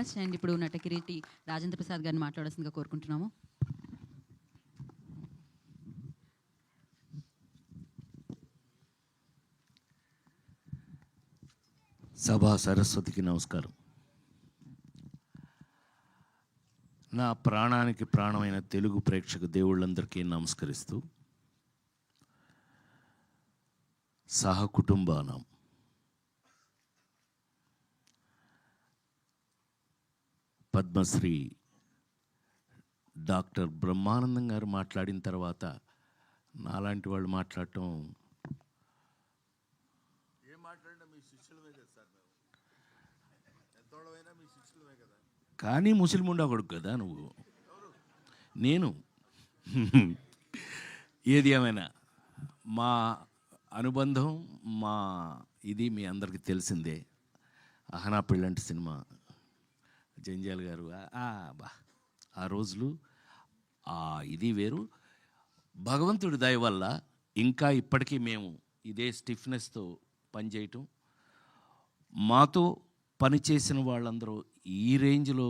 And ఇప్పుడు నటకిరీటి రాజేంద్ర ప్రసాద్ గారిని మాట్లాడాల్సిందిగా కోరుకుంటున్నాము. సభా సరస్వతికి నమస్కారం. నా ప్రాణానికి ప్రాణమైన తెలుగు ప్రేక్షక దేవుళ్ళందరికీ నమస్కరిస్తూ, సహకుటుంబానం పద్మశ్రీ డాక్టర్ బ్రహ్మానందం గారు మాట్లాడిన తర్వాత నాలాంటి వాళ్ళు మాట్లాడటం, కానీ ముస్లిం కొడుకు కదా నువ్వు, నేను ఏది ఏమైనా మా అనుబంధం మా ఇది మీ అందరికీ తెలిసిందే. అహనా పెళ్ళంటి సినిమా జంజాల్ గారు బా ఆ రోజులు ఇది వేరు. భగవంతుడి దయ వల్ల ఇంకా ఇప్పటికీ మేము ఇదే స్టిఫ్నెస్తో పనిచేయటం, మాతో పనిచేసిన వాళ్ళందరూ ఈ రేంజ్లో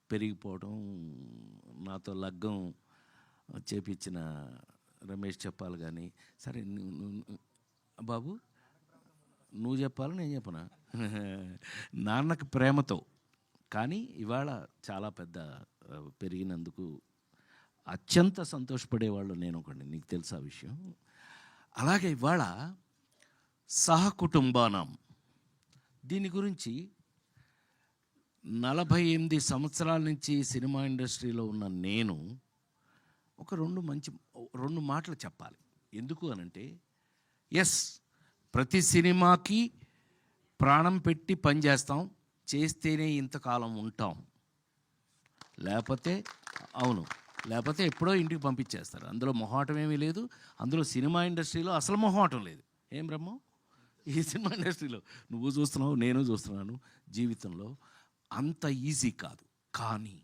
పెరిగిపోవడం, నాతో లగ్గం చేపించిన రమేష్ చెప్పాలి. కానీ సరే బాబు నువ్వు చెప్పాలి నేను చెప్పనా, నాన్నకి ప్రేమతో. కానీ ఇవాళ చాలా పెద్ద పెరిగినందుకు అత్యంత సంతోషపడేవాళ్ళు నేను ఒకటి, నీకు తెలుసా విషయం. అలాగే ఇవాళ సహకుటుంబానం దీని గురించి 48 సంవత్సరాల నుంచి సినిమా ఇండస్ట్రీలో ఉన్న నేను ఒక రెండు మాటలు చెప్పాలి. ఎందుకు అనంటే, ఎస్, ప్రతి సినిమాకి ప్రాణం పెట్టి పనిచేస్తాం, చేస్తేనే ఇంతకాలం ఉంటాం, లేకపోతే ఎప్పుడో ఇంటికి పంపించేస్తారు. అందులో మొహాటం ఏమీ లేదు. అందులో సినిమా ఇండస్ట్రీలో అసలు మొహాటం లేదు. ఏం బ్రహ్మం, ఈ సినిమా ఇండస్ట్రీలో నువ్వు చూస్తున్నావు, నేను చూస్తున్నాను, జీవితంలో అంత ఈజీ కాదు. కానీ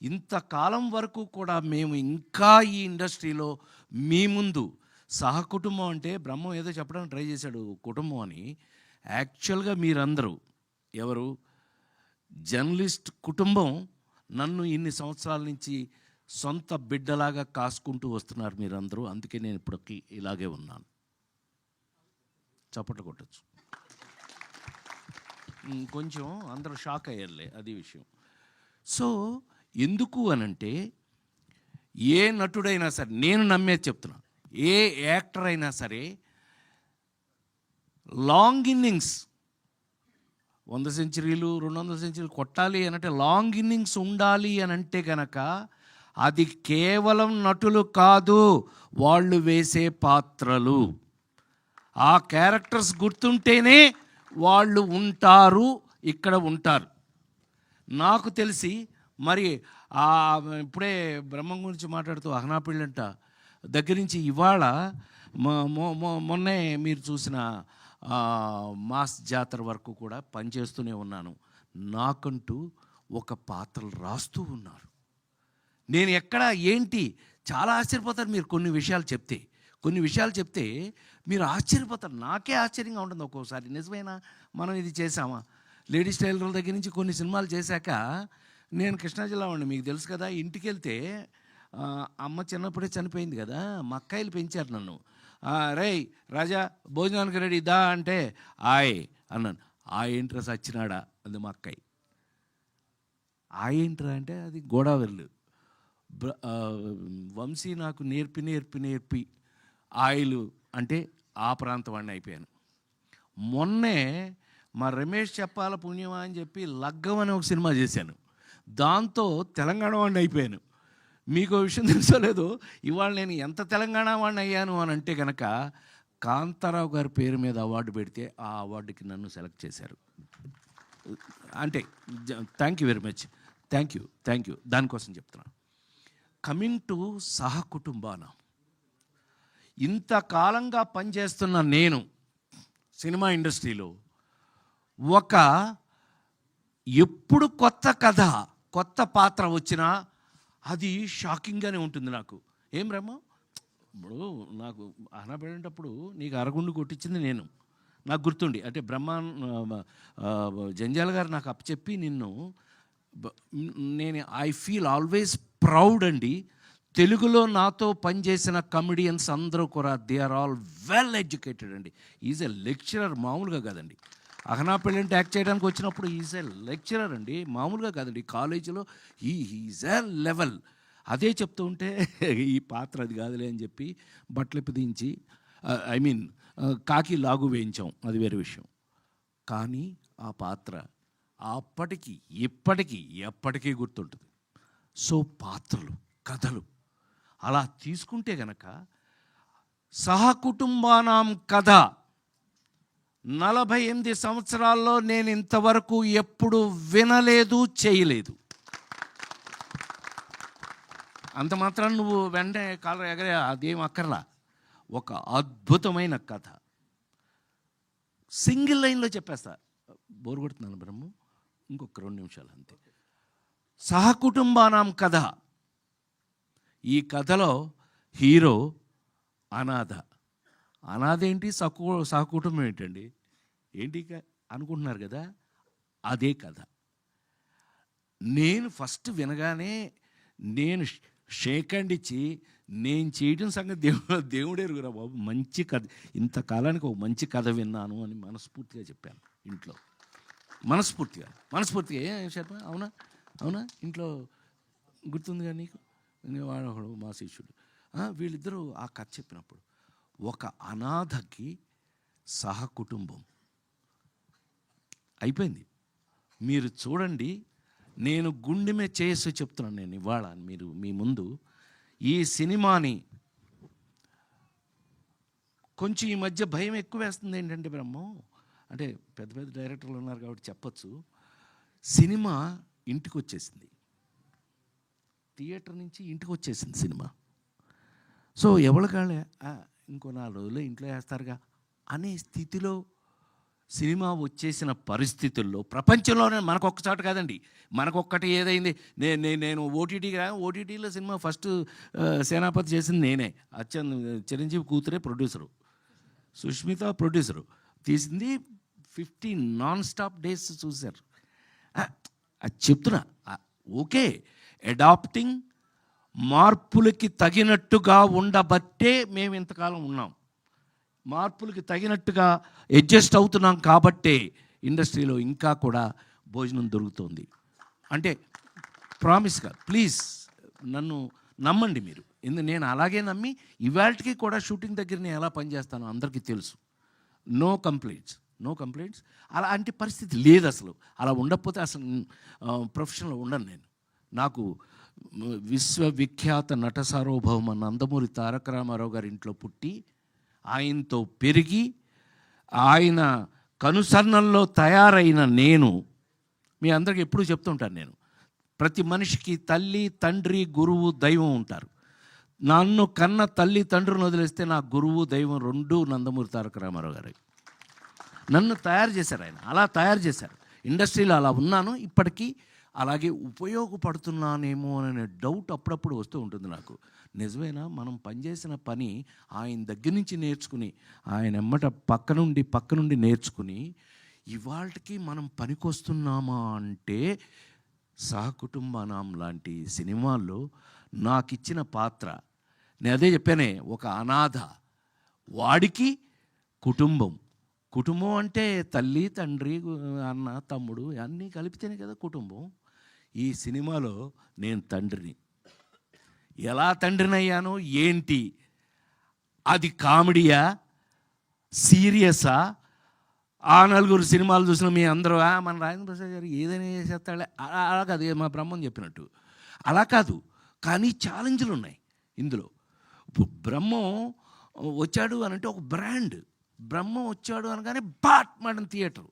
ఇంతకాలం వరకు కూడా మేము ఇంకా ఈ ఇండస్ట్రీలో మీ ముందు సహకుటుంబం అంటే, బ్రహ్మం ఏదో చెప్పడానికి ట్రై చేశాడు కుటుంబం అని. యాక్చువల్గా మీరందరూ ఎవరు, జర్నలిస్ట్ కుటుంబం నన్ను ఇన్ని సంవత్సరాల నుంచి సొంత బిడ్డలాగా కాసుకుంటూ వస్తున్నారు మీరందరూ. అందుకే నేను ఇప్పటికీ ఇలాగే ఉన్నాను. చప్పట్లు కొట్టచ్చు. కొంచెం అందరూ షాక్ అయ్యారులే, అది విషయం. సో ఎందుకు అనంటే, ఏ నటుడైనా సరే, నేను నమ్మేది చెప్తున్నా, ఏ యాక్టర్ అయినా సరే లాంగ్ ఇన్నింగ్స్ 100 సెంచరీలు 200 సెంచరీలు కొట్టాలి అనంటే, లాంగ్ ఇన్నింగ్స్ ఉండాలి అనంటే కనుక అది కేవలం నటులు కాదు, వాళ్ళు వేసే పాత్రలు, ఆ క్యారెక్టర్స్ గుర్తుంటేనే వాళ్ళు ఉంటారు, ఇక్కడ ఉంటారు. నాకు తెలిసి మరి ఇప్పుడే బ్రహ్మం గురించి మాట్లాడుతూ అహనా పెళ్ళంట దగ్గర నుంచి ఇవాళ మొన్నే మీరు చూసిన మాస్ జాతర వరకు కూడా పనిచేస్తూనే ఉన్నాను. నాకంటూ ఒక పాత్రలు రాస్తూ ఉన్నారు. నేను ఎక్కడ ఏంటి చాలా ఆశ్చర్యపోతారు మీరు. కొన్ని విషయాలు చెప్తే మీరు ఆశ్చర్యపోతారు. నాకే ఆశ్చర్యంగా ఉంటుంది ఒక్కోసారి. నిజమేనా, మనం ఇది చేసామా? లేడీస్ టైలర్ల దగ్గర నుంచి కొన్ని సినిమాలు చేశాక, నేను కృష్ణా జిల్లా వాడిని, మీకు తెలుసు కదా. ఇంటికి వెళ్తే అమ్మ చిన్నప్పుడే చనిపోయింది కదా, మా అక్కాయిలు పెంచారు నన్ను. రేయ్ రాజా భోజనానికి రెడీ దా అంటే అన్నాను. ఏంట్రా సచ్చినాడా అంది మా అక్కాయి. ఏంట్రా అంటే అది గోదావరిలు. వంశీ నాకు నేర్పి ఆయిలు అంటే ఆ ప్రాంతం వాడిని అయిపోయాను. మొన్నే మా రమేష్ చెప్పాల పుణ్యమా అని చెప్పి లగ్గం అని ఒక సినిమా చేశాను, దాంతో తెలంగాణ వాడిని అయిపోయాను. మీకు విషయం తెలుసో లేదో, ఇవాళ నేను ఎంత తెలంగాణ వాడిని అయ్యాను అని అంటే కనుక, కాంతారావు గారి పేరు మీద అవార్డు పెడితే ఆ అవార్డుకి నన్ను సెలెక్ట్ చేశారు. అంటే thank you very much, thank you. దానికోసం చెప్తున్నాను. కమింగ్ టు సహకుటుంబానం, ఇంతకాలంగా పనిచేస్తున్న నేను సినిమా ఇండస్ట్రీలో ఎప్పుడు కొత్త కథ కొత్త పాత్ర వచ్చినా అది షాకింగ్గానే ఉంటుంది నాకు. బ్రహ్మ, ఇప్పుడు నాకు అహనా పడేటప్పుడు నీకు అరగుండు కొట్టించింది నేను, నాకు గుర్తుండి, అంటే జంజాల గారు నాకు అప్పచెప్పి నేను ఐ ఫీల్ ఆల్వేస్ ప్రౌడ్ అండి. తెలుగులో నాతో పనిచేసిన కమెడియన్స్ అందరూ కూడా they are all well educated అండి. ఈజ్ ఎ లెక్చరర్, మామూలుగా కాదండి. అహనా పెళ్ళంటే యాక్ట్ చేయడానికి వచ్చినప్పుడు ఈజ్ ఎ లెక్చరర్ అండి, మామూలుగా కాదండి. కాలేజీలో ఈజ్ ఎ లెవెల్. అదే చెప్తూ ఉంటే ఈ పాత్ర అది కాదులే అని చెప్పి బట్టలు దించి కాకి లాగు వేయించాం, అది వేరే విషయం. కానీ ఆ పాత్ర అప్పటికి ఇప్పటికీ ఎప్పటికీ గుర్తుంటుంది. సో పాత్రలు, కథలు అలా తీసుకుంటే గనక సహకుటుంబానాం కథ 48 సంవత్సరాల్లో నేను ఇంతవరకు ఎప్పుడు వినలేదు, చేయలేదు. అంత మాత్రం నువ్వు వెంటనే కాలర్ ఎగరే అదేం అక్కర్లా. ఒక అద్భుతమైన కథ సింగిల్ లైన్లో చెప్పేస్తా. బోరు కొడుతున్నాను బ్రహ్మ, ఇంకొక 2 నిమిషాలు అంతే. సహకుటుంబానాం కథ. ఈ కథలో హీరో అనాథ. అనాథ ఏంటి, సహకుటుంబం ఏంటండి, ఏంటి అనుకుంటున్నారు కదా, అదే కథ. నేను ఫస్ట్ వినగానే నేను షేక్ హ్యాండ్ ఇచ్చి నేను చేయడం సంగతి దేవుడే ఎరుగురా బాబు, మంచి కథ, ఇంతకాలానికి ఒక మంచి కథ విన్నాను అని మనస్ఫూర్తిగా చెప్పాను ఇంట్లో. మనస్ఫూర్తిగా ఏం చెప్పా, అవునా ఇంట్లో గుర్తుందిగా నీకు. వాడు మా శిష్యుడు, వీళ్ళిద్దరూ ఆ కథ చెప్పినప్పుడు ఒక అనాథకి సహకుటుంబం అయిపోయింది. మీరు చూడండి, నేను గుండెమే చేసి చెప్తున్నాను నేను ఇవాళ మీరు మీ ముందు. ఈ సినిమాని కొంచెం ఈ మధ్య భయం ఎక్కువ వేస్తుంది. ఏంటంటే బ్రహ్మం, అంటే పెద్ద డైరెక్టర్లు ఉన్నారు కాబట్టి చెప్పచ్చు, సినిమా ఇంటికి వచ్చేసింది, థియేటర్ నుంచి ఇంటికి వచ్చేసింది సినిమా. సో ఎవరికాళ్ళే ఇంకో 4 రోజులు ఇంట్లో వేస్తారుగా అనే స్థితిలో సినిమా వచ్చేసిన పరిస్థితుల్లో ప్రపంచంలోనే మనకొక్క చోట కాదండి, మనకొక్కటి ఏదైంది. నేను ఓటీటీలో సినిమా ఫస్ట్ సేనాపతి చేసింది నేనే. చిరంజీవి కూతురే ప్రొడ్యూసరు, సుష్మిత ప్రొడ్యూసరు. తీసింది 50 నాన్ స్టాప్ డేస్ చూశారు. అది చెప్తున్నా. ఓకే, అడాప్టింగ్, మార్పులకి తగినట్టుగా ఉండబట్టే మేము ఇంతకాలం ఉన్నాం. మార్పులకి తగినట్టుగా అడ్జస్ట్ అవుతున్నాం కాబట్టే ఇండస్ట్రీలో ఇంకా కూడా భోజనం దొరుకుతుంది. అంటే ప్రామిస్గా ప్లీజ్ నన్ను నమ్మండి మీరు. నేను అలాగే నమ్మి ఇవాళకి కూడా షూటింగ్ దగ్గర నేను ఎలా పనిచేస్తానో అందరికీ తెలుసు. No complaints. అలాంటి పరిస్థితి లేదు అసలు. అలా ఉండకపోతే అసలు ప్రొఫెషన్లో ఉండను నేను. నాకు విశ్వవిఖ్యాత నట సార్వభౌమ నందమూరి తారక రామారావు గారి ఇంట్లో పుట్టి, ఆయనతో పెరిగి, ఆయన కనుసన్నల్లో తయారైన నేను మీ అందరికీ ఎప్పుడూ చెప్తుంటాను, నేను ప్రతి మనిషికి తల్లి, తండ్రి, గురువు, దైవం ఉంటారు. నన్ను కన్న తల్లి తండ్రిని వదిలేస్తే నా గురువు, దైవం 2 నందమూరి తారక రామారావు గారు. నన్ను తయారు చేశారు ఆయన, అలా తయారు చేశారు. ఇండస్ట్రీలో అలా ఉన్నాను, ఇప్పటికీ అలాగే ఉపయోగపడుతున్నానేమో అనే డౌట్ అప్పుడప్పుడు వస్తూ ఉంటుంది నాకు. నిజమేనా, మనం పనిచేసిన పని ఆయన దగ్గర నుంచి నేర్చుకుని, ఆయన ఎమ్మట పక్క నుండి నేర్చుకుని ఇవాళకి మనం పనికొస్తున్నామా అంటే, సహకుటుంబానాం లాంటి సినిమాల్లో నాకు ఇచ్చిన పాత్ర, నేను అదే చెప్పానే, ఒక అనాథ, వాడికి కుటుంబం అంటే తల్లి, తండ్రి, అన్న, తమ్ముడు అన్నీ కలిపితేనే కదా కుటుంబం. ఈ సినిమాలో నేను తండ్రిని. ఎలా తండ్రిని అయ్యానో ఏంటి, అది కామెడీయా, సీరియసా? 4 సినిమాలు చూసిన మీ అందరూ మన రాజేంద్ర ప్రసాద్ గారు ఏదైనా చేసేస్తాడే, అలా కాదు, మా బ్రహ్మం చెప్పినట్టు అలా కాదు. కానీ ఛాలెంజ్లు ఉన్నాయి ఇందులో. బ్రహ్మం వచ్చాడు అని అంటే ఒక బ్రాండ్. బ్రహ్మం వచ్చాడు అనగానే బాట్ మేడం థియేటరు.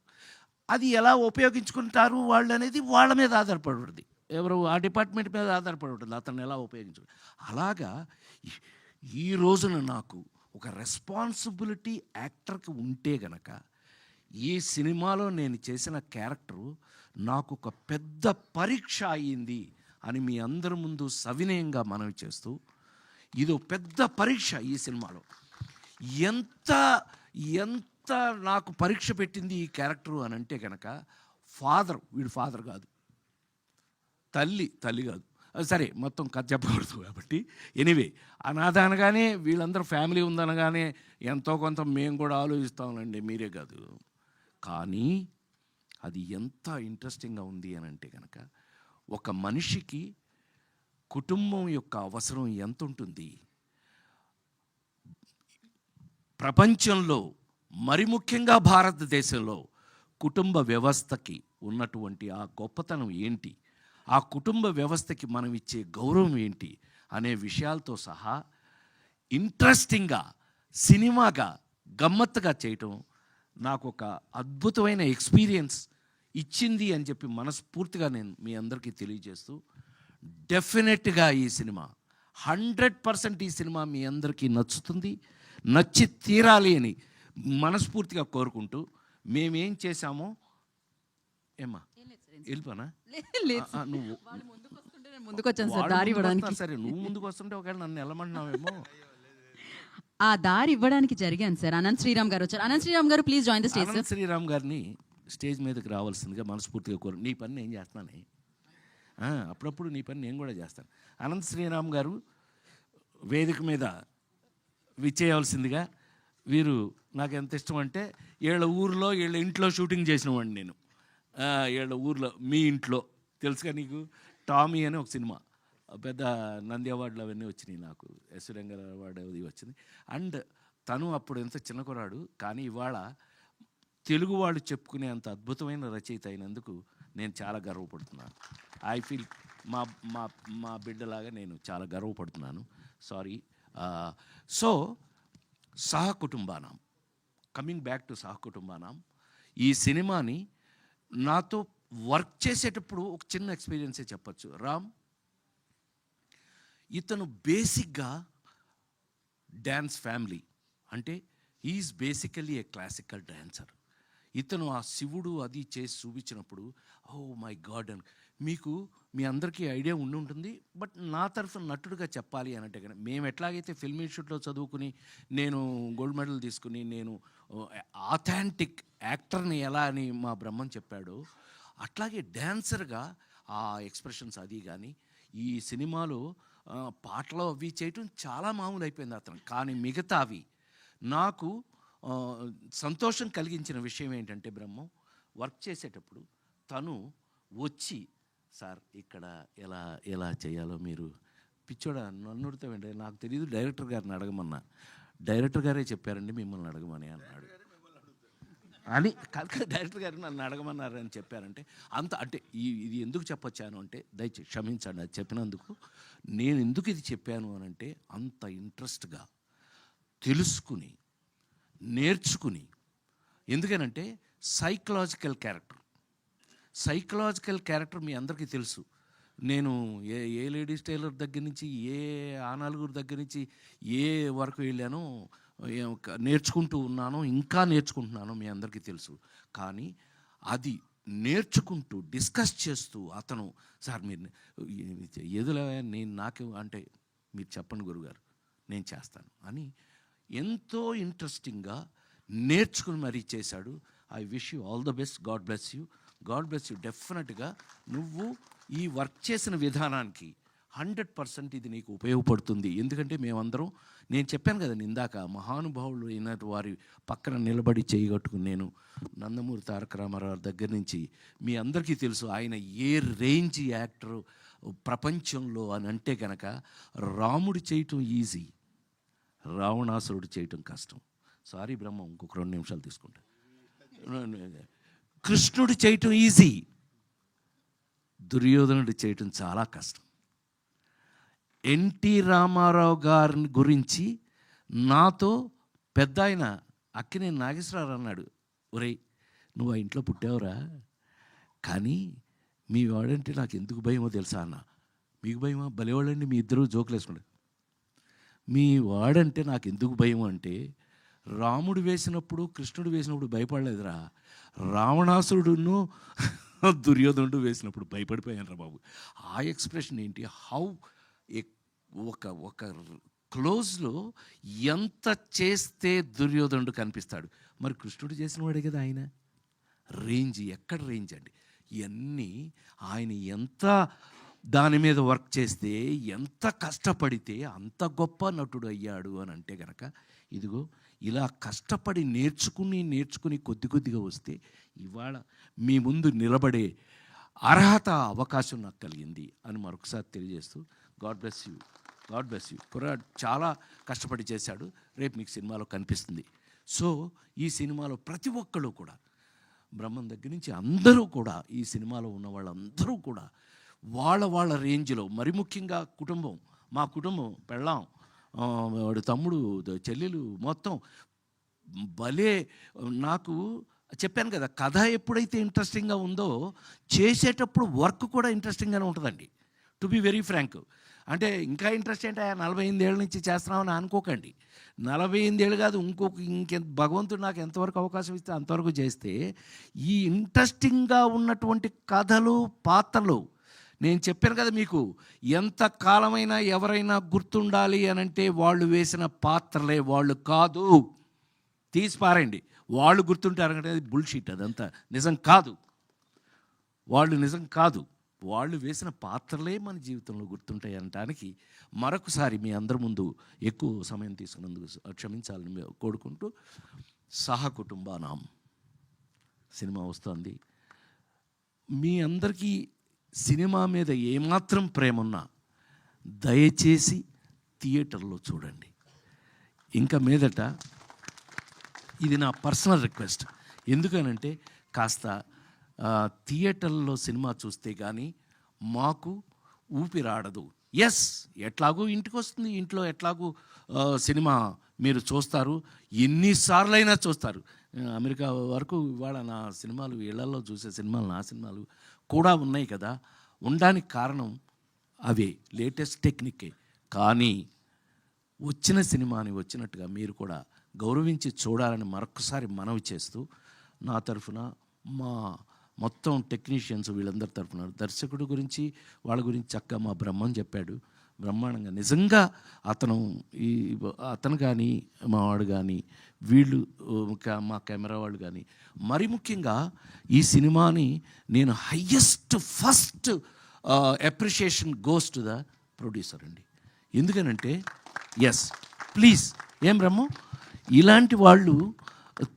అది ఎలా ఉపయోగించుకుంటారు వాళ్ళు అనేది వాళ్ళ మీద ఆధారపడి ఉంటుంది, ఎవరు ఆ డిపార్ట్మెంట్ మీద ఆధారపడి ఉంటుంది, అతను ఎలా ఉపయోగించుకుంటారు. అలాగా ఈ రోజున నాకు ఒక రెస్పాన్సిబిలిటీ యాక్టర్కి ఉంటే గనక, ఈ సినిమాలో నేను చేసిన క్యారెక్టరు నాకు ఒక పెద్ద పరీక్ష అయ్యింది అని మీ అందరి ముందు సవినయంగా మనవి చేస్తూ, ఇది పెద్ద పరీక్ష ఈ సినిమాలో. ఎంత ఎంత నాకు పరీక్ష పెట్టింది ఈ క్యారెక్టరు అని అంటే కనుక, వీడు ఫాదర్ కాదు, తల్లి కాదు, సరే మొత్తం కథ చెప్పకూడదు కాబట్టి ఎనీవే, అనాథ అనగానే వీళ్ళందరూ ఫ్యామిలీ ఉందనగానే ఎంతో కొంత మేము కూడా ఆలోచిస్తామండి, మీరే కాదు. కానీ అది ఎంత ఇంట్రెస్టింగ్గా ఉంది అని అంటే కనుక, ఒక మనిషికి కుటుంబం యొక్క అవసరం ఎంత ఉంటుంది, ప్రపంచంలో మరి ముఖ్యంగా భారతదేశంలో కుటుంబ వ్యవస్థకి ఉన్నటువంటి ఆ గొప్పతనం ఏంటి, ఆ కుటుంబ వ్యవస్థకి మనం ఇచ్చే గౌరవం ఏంటి అనే విషయాలతో సహా ఇంట్రెస్టింగ్గా సినిమాగా గమ్మత్తుగా చేయటం నాకు ఒక అద్భుతమైన ఎక్స్పీరియన్స్ ఇచ్చింది అని చెప్పి మనస్ఫూర్తిగా నేను మీ అందరికీ తెలియజేస్తూ, డెఫినెట్గా ఈ సినిమా 100% ఈ సినిమా మీ అందరికీ నచ్చుతుంది, నచ్చి తీరాలి అని మనస్ఫూర్తిగా కోరుకుంటూ, మేమేం చేశామో ఏమ్మా వెళ్ళిపోనా నువ్వు ముందుకు వచ్చాను సార్ దారి ఇవ్వడానికి. సరే నువ్వు ముందుకు వస్తుంటే ఒకవేళ నన్ను వెళ్ళమంటున్నావేమో. ఆ దారి ఇవ్వడానికి జరిగాను సార్. అనంత్ శ్రీరామ్ గారు వచ్చారు. Anant Sriram garu please join the stage. Anant Sriram గారిని స్టేజ్ మీదకి రావాల్సిందిగా మనస్ఫూర్తిగా కోరు. నీ పని నేను చేస్తున్నానే, అప్పుడప్పుడు నీ పని నేను కూడా చేస్తాను. అనంత్ శ్రీరామ్ గారు వేదిక మీద విచ్చేయవలసిందిగా. వీరు నాకు ఎంత ఇష్టం అంటే, వీళ్ళ ఊరిలో వీళ్ళ ఇంట్లో షూటింగ్ చేసిన వాడిని నేను. వీళ్ళ ఊర్లో మీ ఇంట్లో తెలుసుగా నీకు, టామీ అని ఒక సినిమా, పెద్ద నంది అవార్డులు అవన్నీ వచ్చినాయి నాకు, ఎస్ రంగారావు అవార్డు అది వచ్చింది. అండ్ తను అప్పుడు ఎంత చిన్న కురాడు, కానీ ఇవాళ తెలుగు వాళ్ళు చెప్పుకునే అంత అద్భుతమైన రచయిత అయినందుకు నేను చాలా గర్వపడుతున్నాను. ఐ ఫీల్ మా మా మా బిడ్డలాగా నేను చాలా గర్వపడుతున్నాను. Sorry. So Sahakutumbanam, coming back to Sahakutumbanam, ఈ సినిమాని నాతో వర్క్ చేసేటప్పుడు ఒక చిన్న ఎక్స్పీరియన్సే చెప్పచ్చు. రామ్ ఇతను బేసిక్గా డ్యాన్స్ ఫ్యామిలీ, అంటే is basically a classical dancer. ఇతను ఆ శివుడు అది చేసి చూపించినప్పుడు, ఓ మై గాడ్ అని మీకు మీ అందరికీ ఐడియా ఉండి ఉంటుంది. బట్ నా తరఫున నటుడుగా చెప్పాలి అని అంటే, మేము ఎట్లాగైతే ఫిల్మ్ ఇన్స్టిట్యూట్లో చదువుకుని నేను గోల్డ్ మెడల్ తీసుకుని నేను ఆథెంటిక్ యాక్టర్ని ఎలా అని మా బ్రహ్మం చెప్పాడో, అట్లాగే డ్యాన్సర్గా ఆ ఎక్స్ప్రెషన్స్ అది కానీ ఈ సినిమాలో పాటలు అవి చేయటం చాలా మామూలు అయిపోయింది అతను. కానీ మిగతావి నాకు సంతోషం కలిగించిన విషయం ఏంటంటే, బ్రహ్మం వర్క్ చేసేటప్పుడు తను వచ్చి, సార్ ఇక్కడ ఎలా ఎలా చేయాలో మీరు పిచ్చోడా నన్ను అడుగుతామండి, నాకు తెలియదు, డైరెక్టర్ గారిని అడగమన్నా, డైరెక్టర్ గారే చెప్పారండి మిమ్మల్ని అడగమని అన్నాడు అని. డైరెక్టర్ గారు నన్ను అడగమన్నారని చెప్పారంటే అంత అంటే ఇది ఎందుకు చెప్పొచ్చాను అంటే, దయచేసి క్షమించండి అది చెప్పినందుకు. నేను ఎందుకు ఇది చెప్పాను అని అంటే, అంత ఇంట్రెస్ట్గా తెలుసుకుని నేర్చుకుని, ఎందుకనంటే సైకలాజికల్ క్యారెక్టర్ మీ అందరికీ తెలుసు. నేను ఏ లేడీస్ టైలర్ దగ్గర నుంచి ఏ ఆనాలుగురు దగ్గర నుంచి ఏ వరకు వెళ్ళానో నేర్చుకుంటూ ఉన్నాను, ఇంకా నేర్చుకుంటున్నాను, మీ అందరికీ తెలుసు. కానీ అది నేర్చుకుంటూ డిస్కస్ చేస్తూ అతను, సార్ మీరు ఎదులా నేను నాకు అంటే మీరు చెప్పండి గురుగారు నేను చేస్తాను అని ఎంతో ఇంట్రెస్టింగ్గా నేర్చుకుని మరీ చేశాడు. I wish you all the best. God bless you. డెఫినెట్గా నువ్వు ఈ వర్క్ చేసిన విధానానికి 100% ఇది నీకు ఉపయోగపడుతుంది. ఎందుకంటే మేమందరం, నేను చెప్పాను కదా ఇందాక, మహానుభావులు అయిన వారి పక్కన నిలబడి చేయగట్టుకుని, నేను నందమూరి తారక రామారావు దగ్గర నుంచి మీ అందరికీ తెలుసు ఆయన ఏ రేంజ్ యాక్టర్ ప్రపంచంలో అని అంటే కనుక, రాముడు చేయటం ఈజీ, రావణాసురుడు చేయటం కష్టం. సారీ బ్రహ్మ, ఇంకొక 2 నిమిషాలు తీసుకుంటా. కృష్ణుడు చేయటం ఈజీ, దుర్యోధనుడు చేయటం చాలా కష్టం. ఎన్టీ రామారావు గారిని గురించి నాతో పెద్ద ఆయన అక్కినేని నాగేశ్వరరావు అన్నాడు, ఒరేయ్ నువ్వు ఆ ఇంట్లో పుట్టావురా, కానీ మీ వాడంటే నాకు ఎందుకు భయమో తెలుసా అన్న. మీకు భయమా? భలేవాళ్ళండి మీ ఇద్దరు జోకులు వేసుకుంటారు. మీ వాడంటే నాకు ఎందుకు భయం అంటే, రాముడు వేసినప్పుడు కృష్ణుడు వేసినప్పుడు భయపడలేదురా, రావణాసురుడును దుర్యోధనుడు వేసినప్పుడు భయపడిపోయాను రా బాబు. ఆ ఎక్స్ప్రెషన్ ఏంటి, హౌ ఒక క్లోజ్లో ఎంత చేస్తే దుర్యోధనుడు కనిపిస్తాడు. మరి కృష్ణుడు చేసిన వాడే కదా ఆయన. రేంజ్ ఎక్కడ రేంజ్ అండి. ఇవన్నీ ఆయన ఎంత దాని మీద వర్క్ చేస్తే, ఎంత కష్టపడితే అంత గొప్ప నటుడు అయ్యాడు అని అంటే కనుక, ఇదిగో ఇలా కష్టపడి నేర్చుకుని కొద్ది కొద్దిగా వస్తే ఇవాళ మీ ముందు నిలబడే అర్హత అవకాశం నాకు కలిగింది అని మరొకసారి తెలియజేస్తూ, God bless you, God bless you. కుర్రాడు చాలా కష్టపడి చేశాడు, రేపు మీకు సినిమాలో కనిపిస్తుంది. సో ఈ సినిమాలో ప్రతి ఒక్కళ్ళు కూడా, బ్రహ్మం దగ్గర నుంచి అందరూ కూడా, ఈ సినిమాలో ఉన్న వాళ్ళందరూ కూడా వాళ్ళ రేంజ్లో, మరి ముఖ్యంగా కుటుంబం, మా కుటుంబం, పెళ్ళాం, వాడు తమ్ముడు, చెల్లెలు, మొత్తం భలే. నాకు చెప్పాను కదా, కథ ఎప్పుడైతే ఇంట్రెస్టింగ్గా ఉందో చేసేటప్పుడు వర్క్ కూడా ఇంట్రెస్టింగ్గానే ఉంటుందండి. To be very frank. అంటే ఇంకా ఇంట్రెస్ట్ ఏంటి, 48 ఏళ్ళ నుంచి చేస్తున్నామని అనుకోకండి. 48 ఏళ్ళు కాదు, భగవంతుడు నాకు ఎంతవరకు అవకాశం ఇస్తే అంతవరకు చేస్తే, ఈ ఇంట్రెస్టింగ్గా ఉన్నటువంటి కథలు, పాత్రలు, నేను చెప్పాను కదా మీకు, ఎంత కాలమైనా ఎవరైనా గుర్తుండాలి అని అంటే వాళ్ళు వేసిన పాత్రలే, వాళ్ళు కాదు. తీసిపారండి, వాళ్ళు గుర్తుంటారంటే అది బుల్షీట్, అదంతా నిజం కాదు. వాళ్ళు నిజం కాదు, వాళ్ళు వేసిన పాత్రలే మన జీవితంలో గుర్తుంటాయి అనటానికి మరొకసారి మీ అందరి ముందు ఎక్కువ సమయం తీసుకున్నందుకు క్షమించాలని కోరుకుంటూ, సహకుటుంబానాం సినిమా వస్తుంది. మీ అందరికీ సినిమా మీద ఏమాత్రం ప్రేమ ఉన్నా దయచేసి థియేటర్లో చూడండి. ఇంకా మీదట ఇది నా పర్సనల్ రిక్వెస్ట్. ఎందుకనంటే కాస్త థియేటర్లో సినిమా చూస్తే కానీ మాకు ఊపిరాడదు. ఎస్, ఎట్లాగూ ఇంటికి వస్తుంది, ఇంట్లో ఎట్లాగూ సినిమా మీరు చూస్తారు, ఎన్నిసార్లైనా చూస్తారు. అమెరికా వరకు ఇవాళ నా సినిమాలు, ఇళ్లలో చూసే సినిమాలు, నా సినిమాలు కూడా ఉన్నాయి కదా. ఉండడానికి కారణం అవే, లేటెస్ట్ టెక్నికే. కానీ వచ్చిన సినిమాని వచ్చినట్టుగా మీరు కూడా గౌరవించి చూడాలని మరొకసారి మనవి చేస్తూ, నా తరఫున, మా మొత్తం టెక్నీషియన్స్ వీళ్ళందరి తరఫున, దర్శకుడు గురించి వాళ్ళ గురించి చక్కగా మా బ్రహ్మం చెప్పాడు, బ్రహ్మాండంగా. నిజంగా అతను కానీ, మా వాడు కానీ, వీళ్ళు, మా కెమెరా వాళ్ళు కానీ, మరి ముఖ్యంగా ఈ సినిమాని నేను first appreciation goes to the producer అండి. ఎందుకనంటే ఎస్, ప్లీజ్, ఏం బ్రహ్మం, ఇలాంటి వాళ్ళు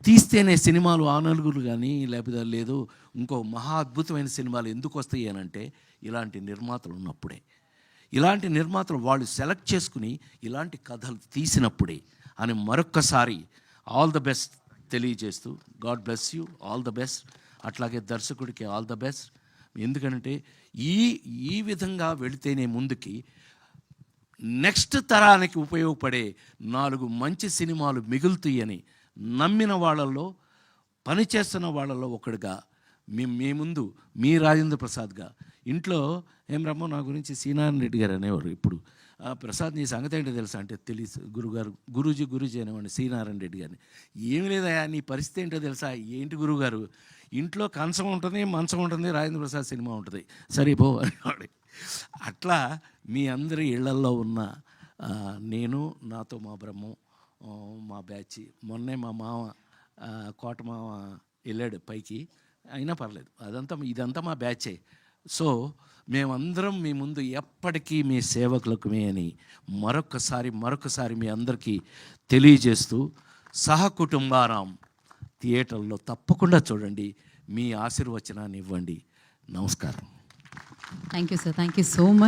తీస్తేనే సినిమాలు ఆ నలుగురు కానీ, లేకపోతే లేదు ఇంకో మహా అద్భుతమైన సినిమాలు ఎందుకు వస్తాయి అని అంటే, ఇలాంటి నిర్మాతలు ఉన్నప్పుడే, ఇలాంటి నిర్మాతలు వాళ్ళు సెలెక్ట్ చేసుకుని ఇలాంటి కథలు తీసినప్పుడే అని మరొక్కసారి ఆల్ ద బెస్ట్ తెలియజేస్తూ, God bless you, all the best. అట్లాగే దర్శకుడికి ఆల్ ద బెస్ట్. ఎందుకంటే ఈ విధంగా వెళితేనే ముందుకి నెక్స్ట్ తరానికి ఉపయోగపడే 4 మంచి సినిమాలు మిగులుతాయని నమ్మిన వాళ్ళల్లో, పనిచేస్తున్న వాళ్ళల్లో ఒకడుగా మీ ముందు మీ రాజేంద్ర ప్రసాద్గా, ఇంట్లో ఏం రమ్మో నా గురించి సీనారాయణ రెడ్డి గారు అనేవారు. ఇప్పుడు ప్రసాద్ నీ సంగతి ఏంటో తెలుసా అంటే, తెలుసు గురుగారు, గురూజీ అనేవాడిని సీనారాయణ రెడ్డి గారిని. ఏమి లేదయా, నీ పరిస్థితి ఏంటో తెలుసా, ఏంటి గురుగారు, ఇంట్లో కంచం ఉంటుంది, మంచం ఉంటుంది, రాజేంద్ర ప్రసాద్ సినిమా ఉంటుంది, సరే పో అనేవాడు. అట్లా మీ అందరి ఇళ్లల్లో ఉన్న నేను, నాతో మా బ్రహ్మం, మా బ్యాచ్, మొన్నే మా మామ కోట మామ వెళ్ళాడు పైకి, అయినా పర్లేదు, ఇదంతా మా బ్యాచే. సో మేమందరం మీ ముందు ఎప్పటికీ మీ సేవకులకుమే అని మరొకసారి మీ అందరికీ తెలియజేస్తూ, సహకుటుంబారాం థియేటర్లో తప్పకుండా చూడండి, మీ ఆశీర్వచనాన్ని ఇవ్వండి. నమస్కారం. Thank you sir, thank you so much.